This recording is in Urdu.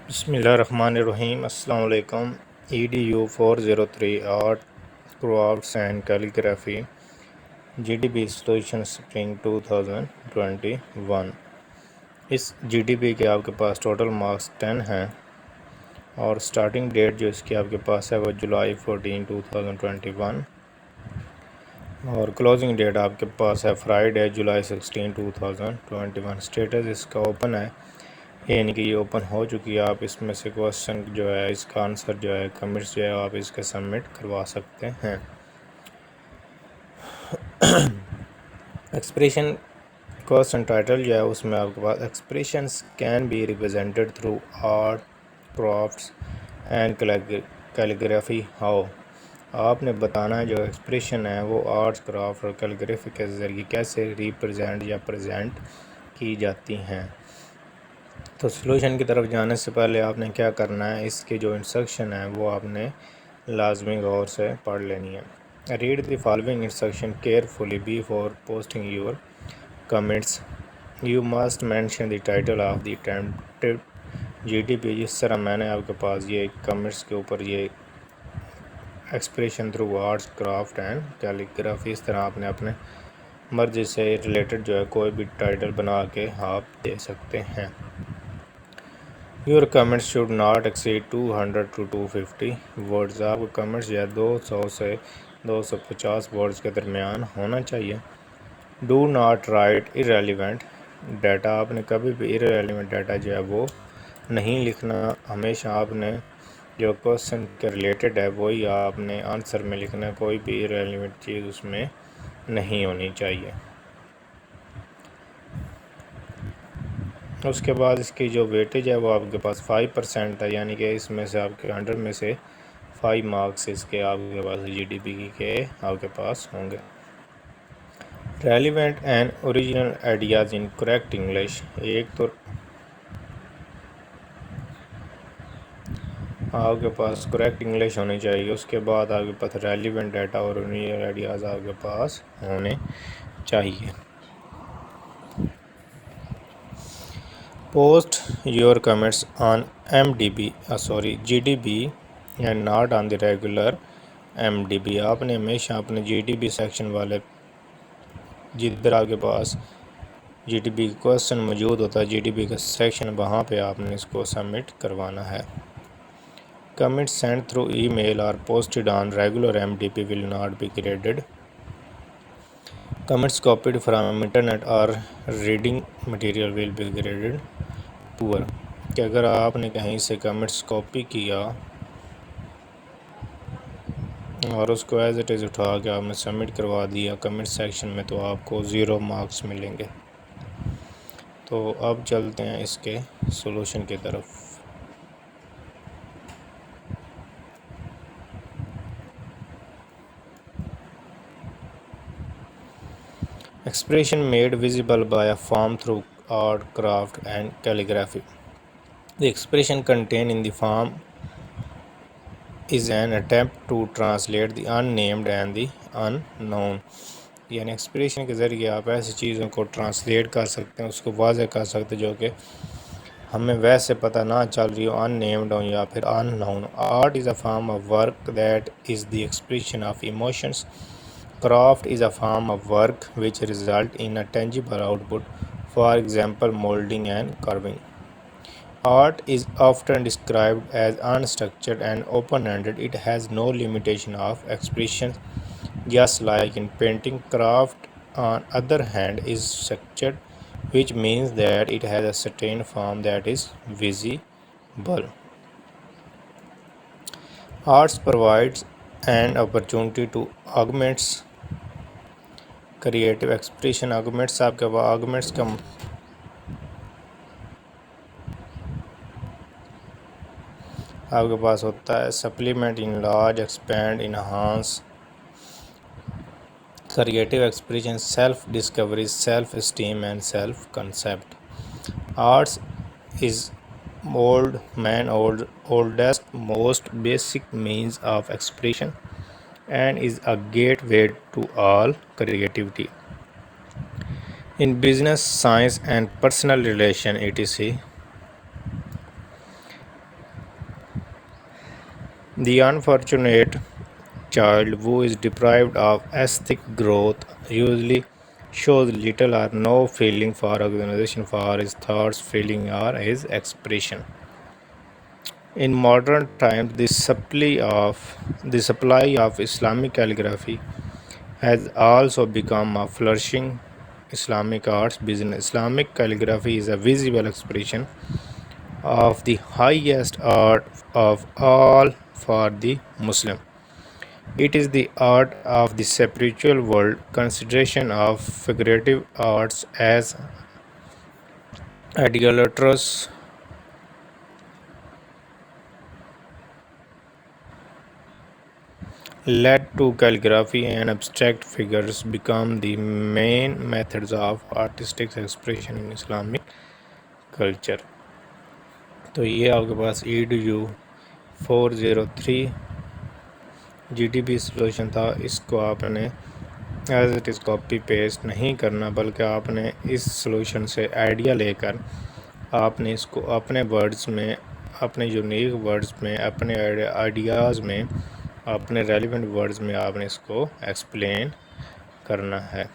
بسم اللہ الرحمن الرحیم۔ السلام علیکم۔ EDU 403 art crafts and calligraphy GDP solution spring 2021۔ اس GDP کے آپ کے پاس ٹوٹل مارکس 10 ہیں اور سٹارٹنگ ڈیٹ جو اس کی آپ کے پاس ہے وہ جولائی 14 2021 اور کلوزنگ ڈیٹ آپ کے پاس ہے فرائیڈے جولائی 16 2021۔ سٹیٹس اس کا اوپن ہے، یعنی کہ یہ اوپن ہو چکی ہے۔ آپ اس میں سے کوسچن جو ہے اس کا آنسر جو ہے کمنٹس جو ہے آپ اس کے سبمٹ کروا سکتے ہیں۔ ایکسپریشن کوسچن ٹائٹل جو ہے اس میں آپ کے پاس expressions can be represented through art crafts and calligraphy how. آپ نے بتانا ہے جو ایکسپریشن ہے وہ آرٹس کرافٹ اور کیلیگرافی کے ذریعے کیسے ریپرزینٹ یا پریزنٹ کی جاتی ہیں۔ تو سلوشن کی طرف جانے سے پہلے آپ نے کیا کرنا ہے، اس کے جو انسٹرکشن ہے وہ آپ نے لازمی غور سے پڑھ لینی ہے۔ Read the following instruction carefully before posting your comments. You must mention the title of the attempted GDP۔ جس طرح میں نے آپ کے پاس یہ کمنٹس کے اوپر یہ expression through arts craft and calligraphy, اس طرح آپ نے اپنے مرضی سے ریلیٹڈ جو ہے کوئی بھی ٹائٹل بنا کے آپ دے سکتے ہیں۔ Your comments should not exceed 200 to 250 words۔ آپ کو کمنٹس جو ہے 200 سے 250 ورڈز کے درمیان ہونا چاہیے۔ Do not write irrelevant data۔ آپ نے کبھی بھی irrelevant ڈیٹا جو ہے وہ نہیں لکھنا۔ ہمیشہ آپ نے جو کوسچن کے ریلیٹڈ ہے وہی آپ نے آنسر میں لکھنا ہے، کوئی بھی irrelevant چیز اس میں نہیں ہونی چاہیے۔ اس کے بعد اس کی جو ویٹیج ہے وہ آپ کے پاس 5% ہے، یعنی کہ اس میں سے آپ کے 100 میں سے 5 مارکس اس کے آپ کے پاس GDP کے آپ کے پاس ہوں گے۔ Relevant and original ideas in correct English. ایک تو آپ کے پاس کریکٹ انگلش ہونی چاہیے، اس کے بعد آپ کے پاس ریلیونٹ ڈیٹا اور اوریجنل آئیڈیاز آپ کے پاس ہونے چاہیے۔ Post your comments on GDP and not on the regular MDB۔ آپ نے ہمیشہ اپنے GDP سیکشن والے جدھر آپ کے پاس GDP کوسچن موجود ہوتا ہے GDP کا سیکشن، وہاں پہ آپ نے اس کو سبمٹ کروانا ہے۔ Comments sent through email or posted on regular MDB will not be graded۔ Comments copied from internet or reading material will be graded poor۔ کہ اگر آپ نے کہیں سے کمنٹس کاپی کیا اور اس کو ایز اٹ از اٹھا کے آپ نے سبمٹ کروا دیا کمنٹ سیکشن میں تو آپ کو 0 مارکس ملیں گے۔ تو اب چلتے ہیں اس کے سولوشن کی طرف۔ Expression made visible by a form through art craft and calligraphy. The expression contained in the form is an attempt to translate the unnamed and the unknown۔ یعنی ایکسپریشن کے ذریعے آپ ایسی چیزوں کو ٹرانسلیٹ کر سکتے ہیں، اس کو واضح کر سکتے ہیں جو کہ ہمیں ویسے پتہ نہ چل رہی ہو، unnamed ہو یا پھر unknown۔ Art is a form of work that is the expression of emotions۔ Craft is a form of work which result in a tangible output, for example molding and carving۔ Art is often described as unstructured and open-ended۔ It has no limitation of expression, just like in painting। Craft, on other hand, is structured, which means that it has a certain form that is visible۔ Arts provides an opportunity to augments creative expression۔ augments آپ کے پاس augments کا آپ کے پاس ہوتا ہے supplement, enlarge, expand, enhance, creative expression, self discovery, self esteem and self concept. Arts is oldest most basic means of expression and is a gateway to all creativity in business, science and personal relation etc۔ The unfortunate child who is deprived of aesthetic growth usually shows little or no feeling for organization for his thoughts, feeling, or his expression. In modern times, the supply of Islamic calligraphy has also become a flourishing Islamic arts business. Islamic calligraphy is a visible expression of the highest art of all for the Muslim. It is the art of the spiritual world. Consideration of figurative arts as idolatrous led to calligraphy and abstract figures become the main methods of artistic expression in Islamic culture. تو یہ آپ کے پاس EDU 403 GTP سولوشن تھا. اس کو آپ نے as it is copy paste نہیں کرنا، بلکہ آپ نے اس سولوشن سے آئیڈیا لے کر آپ نے اس کو اپنے ورڈز میں، اپنے یونیک ورڈز میں، اپنے آئیڈیاز میں، اپنے ریلیونٹ ورڈز میں آپ نے اس کو ایکسپلین کرنا ہے.